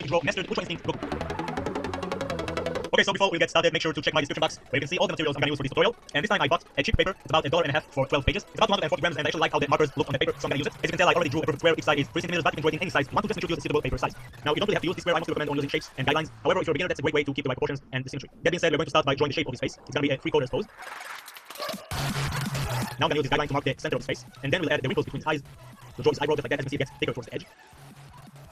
can draw Mastered Ultra Instinct Goku. Okay, so before we get started, make sure to check my description box where you can see all the materials I'm gonna use for this tutorial. And this time I bought a cheap paper. It's about $1.50 for 12 pages. It's about 240 grams, and I actually like how the markers look on the paper, so I'm gonna use it. As you can tell, I already drew a perfect square. Each side is 3 centimeters, but you can draw it in any size. I want to just introduce a suitable paper size. Now, you don't really have to use this square. I mostly recommend on using shapes and guidelines. However, if you're a beginner, that's a great way to keep the right proportions and the symmetry. That being said, we're going to start by drawing the shape of his face. It's gonna be a 3/4 pose. Now I'm gonna use this guideline to mark the center of his face, and then we'll add the wrinkles between his eyes. We'll draw his eyebrow just like that. As you can see, it gets thicker towards the edge.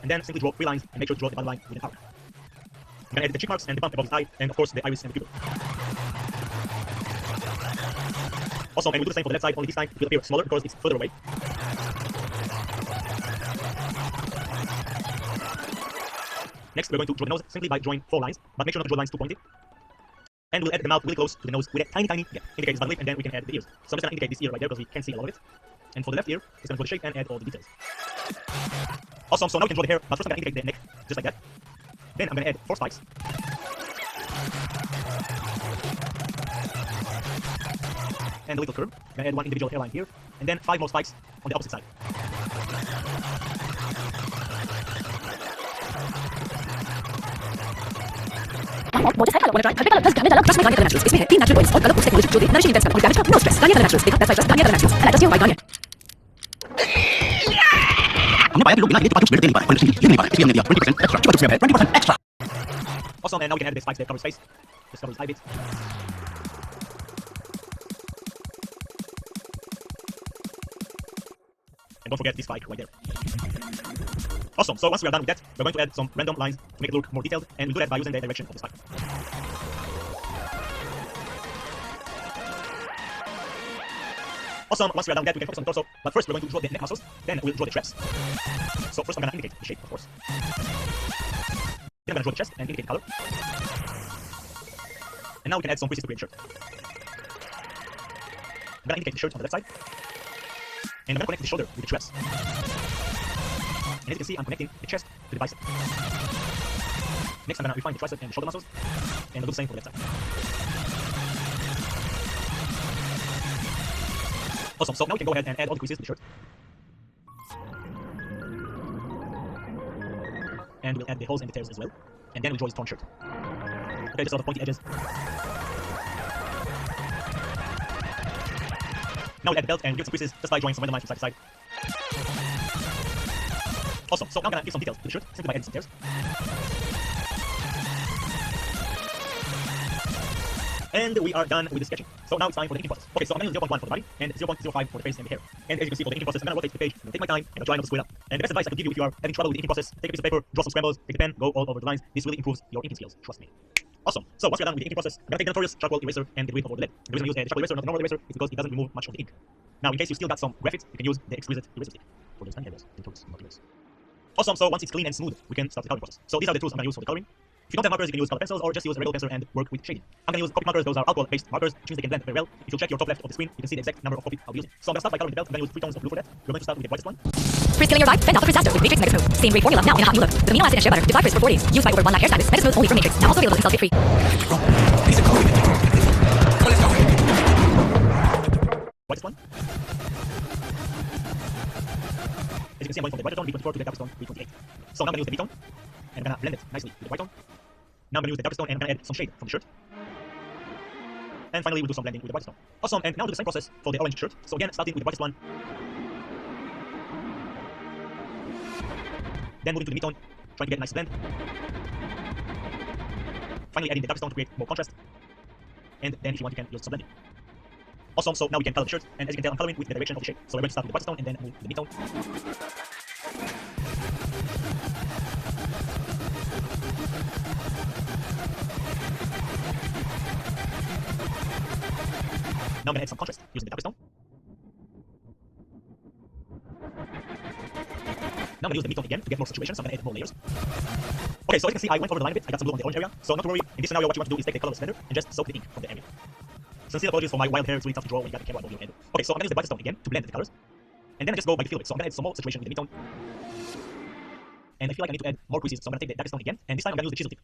And then simply draw 3 lines and make sure to draw the bottom line with an arc. I'm gonna add the cheek marks and the bump above his eye, and of course the iris and the pupil. Also, and we'll do the same for the left side, only this time it will appear smaller because it's further away. Next, we're going to draw the nose simply by drawing 4 lines, but make sure not to draw lines too pointed. And we'll add the mouth really close to the nose with a tiny gap. Indicate this bottom lip, and then we can add the ears. So I'm just gonna indicate this ear right there because we can't see a lot of it. And for the left ear, it's gonna draw the shape and add all the details. Awesome, so now we can draw the hair, but first I'm gonna indicate the neck, just like that. Then I'm gonna add 4 spikes. And a little curve. I'm gonna add 1 individual hairline here, and then 5 more spikes on the opposite side. Awesome, and now we can add the spikes that cover his face. Just cover his eye bit. And don't forget this spike right there. Awesome, so once we are done with that, we're going to add some random lines to make it look more detailed, and we'll do that by using the direction of the spike. Awesome, once we are done with that, we can focus on the torso, but first we're going to draw the neck muscles, then we'll draw the traps. So first I'm going to indicate the shape, of course. Then I'm going to draw the chest and indicate the color. And now we can add some creases to create the shirt. I'm going to indicate the shirt on the left side. And I'm going to connect the shoulder with the traps. And as you can see, I'm connecting the chest to the bicep. Next, I'm going to refine the tricep and the shoulder muscles. And I'll do the same for the left side. Awesome, so now we can go ahead and add all the creases to the shirt. And we'll add the holes and the tears as well. And then we'll draw his torn shirt. Okay, just all the pointy edges. Now we'll add the belt and give some creases just by drawing some random lines from side to side. Awesome, so now I'm gonna give some details to the shirt simply by adding some tears. And we are done with the sketching. So now it's time for the inking process. Okay, so I'm gonna use 0.1 for the body and 0.05 for the face and the hair. And as you can see for the inking process, I'm gonna rotate the page, take my time, and I'll try not to screw it up. And the best advice I could give you if you are having trouble with the inking process, take a piece of paper, draw some scrambles, take the pen, go all over the lines. This really improves your inking skills, trust me. Awesome. So once we're done with the inking process, I'm gonna take the notorious charcoal eraser and get rid of all the lead. The reason I use the charcoal eraser, not the normal eraser, is because it doesn't remove much of the ink. Now, in case you still got some graphite, you can use the exquisite eraser stick for those tiny areas in towards materials. Awesome. So once it's clean and smooth, we can start the coloring process. So these are the tools I'm gonna use for the coloring. If you don't have markers, you can use color pencils or just use a regular pencil and work with shading. I'm gonna use Copic markers. Those are alcohol-based markers, which means they can blend very well. If you check your top left of the screen, you can see the exact number of Copic I'll be using. So I'm gonna start by coloring the belt. I'm gonna use 3 tones of blue for that. We're going to start with the brightest one. For scaling your vibe, bend off the disaster with Matrix Mega Smooth. Same great formula now in a hot new look. With amino acid and shea butter, deep frizz for 4 days. Used by over 1 lakh hairstylists. Mega Smooth only from Matrix. Now also available in Celsius free. Brightest one. As you can see, I'm going from the brighter tone, B24, to the darkest tone, B28. So now I'm gonna use the B tone, and I'm gonna blend it nicely with the white tone. Now I'm gonna use the darkest tone, and I'm gonna add some shade from the shirt. And finally, we'll do some blending with the brightest tone. Awesome, and now do the same process for the orange shirt. So again, starting with the brightest one. Then moving to the mid tone, trying to get a nice blend. Finally adding the darkest tone to create more contrast. And then if you want, you can use some blending. Awesome, so now we can color the shirt, and as you can tell, I'm coloring with the direction of the shape. So we're going to start with the brightest tone and then move to the mid tone. Now I'm going to add some contrast using the darkest tone. Now I'm going to use the mid tone again to get more saturation, so I'm going to add more layers. Okay, so as you can see, I went over the line a bit. I got some blue on the orange area. So not to worry, in this scenario, what you want to do is take the colorless blender and just soak the ink from the area. Sincere apologies for my wild hair, it's really tough to draw when you got the camera over your head. Okay, so I'm gonna use the brightest tone again to blend the colors. And then I just go by the feel of it. So I'm gonna add some more saturation with the mid tone. And I feel like I need to add more creases, so I'm gonna take the darkest tone again. And this time I'm gonna use the chisel tip.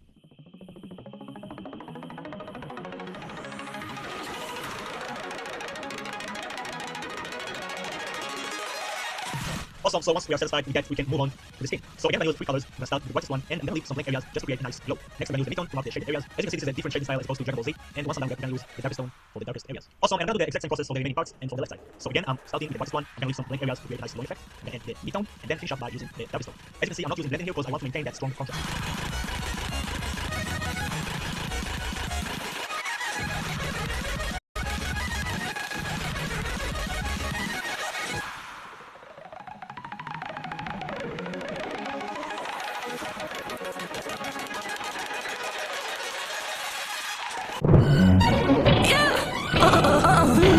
Awesome, so once we are satisfied with that, we can move on to the skin. So again, I'm going to use three colors. I'm going to start with the brightest one, and I'm going to leave some blank areas just to create a nice glow. Next, I'm going to use the midtone to mark the shaded areas. As you can see, this is a different shading style as opposed to Dragon Ball Z. And once I'm done with that, I'm going to use the darkest tone for the darkest areas. Awesome, and I'm going to do the exact same process for the remaining parts and for the left side. So again, I'm starting with the brightest one. I'm going to leave some blank areas to create a nice glowing effect. I'm going to add the midtone, and then finish up by using the darkest tone. As you can see, I'm not using blending here because I want to maintain that strong contrast.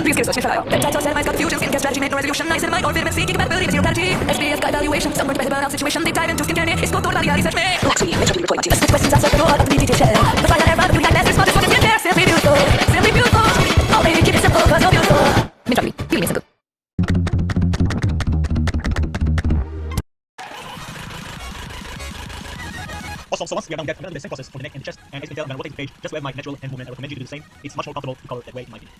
Please give us a trial. Peptides are my confusion, skincare strategy, made no resolution. Niacinamide or vitamin C, compatibility with zero strategy. SBS guide evaluation, some better burnout situation. Deep dive into skincare needs. Go to the body, research me. Actually, make sure you report my team. Questions are circle, up to the share. The fire air, but we got less. This fucking skincare, simply beautiful. Simply beautiful. Oh, baby, keep it simple, cause you're beautiful. Mentally, feeling simple. Awesome, so once we are done with that, I'm going to do the same process for the neck and the chest. And as you can tell, I'm going to rotate the page just to have my natural hand movement. I recommend you to do the same. It's much more comfortable to color that way, in my opinion.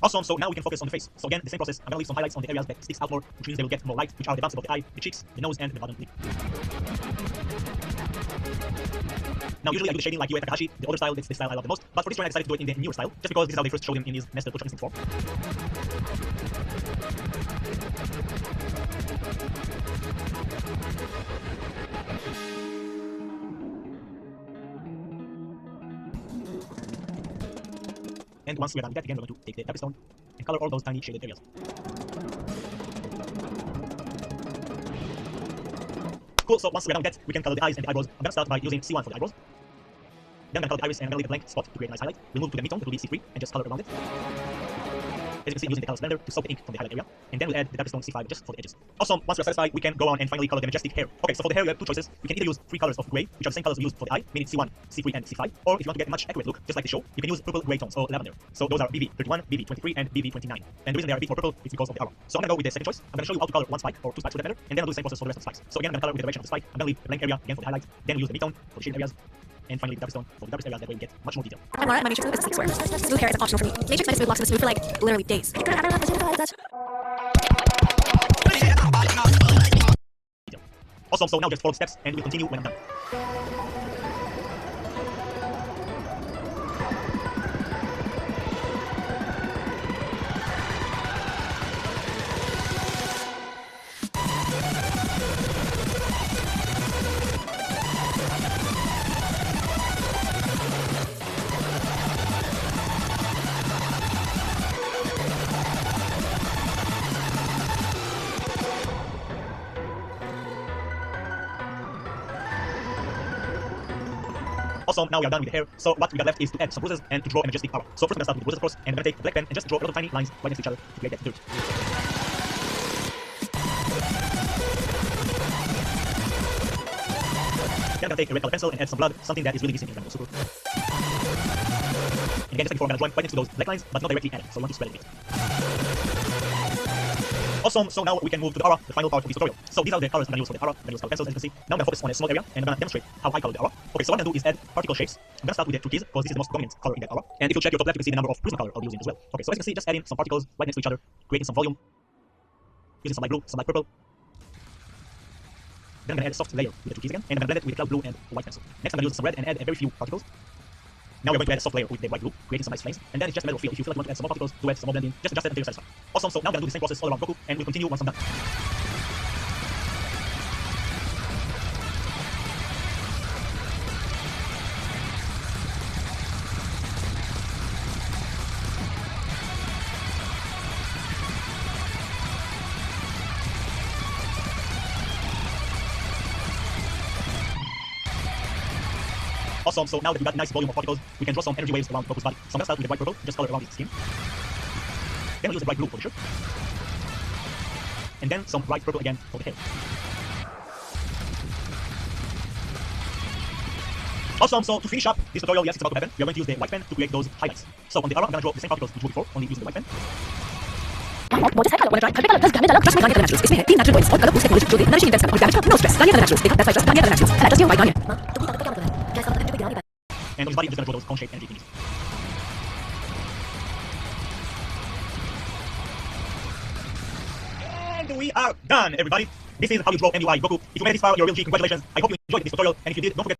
Awesome, so now we can focus on the face. So again, the same process. I'm gonna leave some highlights on the areas that sticks out more, which means they will get more light, which are the bumps above the eye, the cheeks, the nose, and the bottom lip. Now, usually I do the shading like Yue Takahashi, the older style. That's the style I love the most. But for this one, I decided to do it in the newer style, just because this is how they first showed him in his Master Ultra Instinct form. And once we are done with that, again, we're going to take the darkest stone and color all those tiny shaded areas. Cool, so once we're done with that, we can color the eyes and the eyebrows. I'm going to start by using C1 for the eyebrows. Then I'm going to color the iris and I'm going to leave a blank spot to create a nice highlight. We'll move to the midtone, that will be C3, and just color around it. As you can see, using the color blender to soak the ink from the highlight area. And then we'll add the darkest stone C5 just for the edges. Awesome, once we're satisfied, we can go on and finally color the majestic hair. Okay, so for the hair, we have two choices. We can either use three colors of gray, which are the same colors we used for the eye, meaning C1, C3, and C5. Or if you want to get a much accurate look, just like the show, you can use purple gray tones or lavender. So those are BV31, BV23, and BV29. And the reason they are a bit more purple is because of the aura. So I'm gonna go with the second choice. I'm gonna show you how to color one spike or two spikes for that matter, and then I'll do the same process for the rest of the spikes. So again, I'm gonna color with the direction of the spike. I'm gonna leave the blank area again for the highlights. Then we'll use the midtone for the shaded areas. And finally, the darkest tone for the darkest areas, that way we get much more detail. I'm Laura, my matrix is 6 square. Smooth hair is optional for me. Matrix made smooth locks in the smooth for like literally days. Awesome, so now just follow the steps and we'll continue when I'm done. Awesome, now we are done with the hair. So what we got left is to add some bruises and to draw a majestic aura. So first I'm gonna start with the bruises, of course, and I'm gonna take a black pen and just draw a lot of tiny lines right next to each other to create that dirt. Then I'm gonna take a red color pencil and add some blood, something that is really missing in Dragon Ball Super. And again, just like before, I'm gonna join right next to those black lines, but not directly add it, so you want to spread it a bit. Awesome, so now we can move to the aura, the final part of this tutorial. So these are the colors I'm gonna use for the aura. I'm gonna use color pencils, as you can see. Now I'm gonna focus on a small area, and I'm gonna demonstrate how I color the aura. Okay, so what I'm gonna do is add particle shapes. I'm gonna start with the turquoise, because this is the most dominant color in that aura. And if you check your top left, you can see the number of prism color I'll be using as well. Okay, so as you can see, just adding some particles right next to each other, creating some volume, using some light blue, some light purple. Then I'm gonna add a soft layer with the turquoise again, and I'm gonna blend it with the cloud blue and white pencil. Next, I'm gonna use some red and add a very few particles. Now we're going to add a soft layer with the white glue, creating some nice flames, and then it's just a matter of feel. If you feel like you want to add some more particles, to add some more blending, just adjust it until you're satisfied. Awesome, so now we're going to do the same process all around Goku, and we'll continue once I'm done. Awesome, so now that we got a nice volume of particles, we can draw some energy waves around Goku's body. So I'm gonna start with the white purple, just color around his skin. Then Then we use the bright blue for the shirt. And then some bright purple again for the hair. Awesome, so to finish up this tutorial, yes, it's about to happen. We are going to use the white pen to create those highlights. So on the arrow, I'm going to draw the same particles we drew before, only using the white pen. And on his body, I'm just going to draw those cone-shaped energy thingies. And we are done, everybody. This is how you draw MUI Goku. If you made it this far, you're a real G. Congratulations. I hope you enjoyed this tutorial. And if you did, don't forget